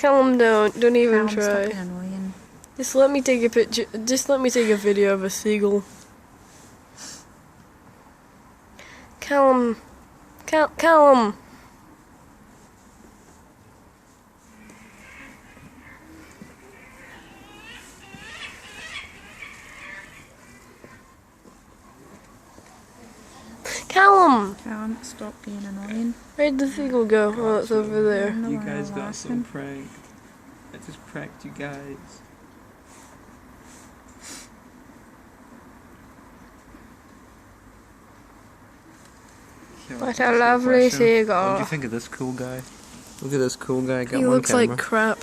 Callum, don't even Callum, stop try. being annoying. Just let me take a picture. Just let me take a video of a seagull. Callum, Callum. Callum! Callum, stop being annoying. Where'd the seagull go? Oh, it's over there. You guys got so pranked. I just pranked you guys. What a lovely seagull. What do you think of this cool guy? Look at this cool guy. Got He one looks camera. like crap.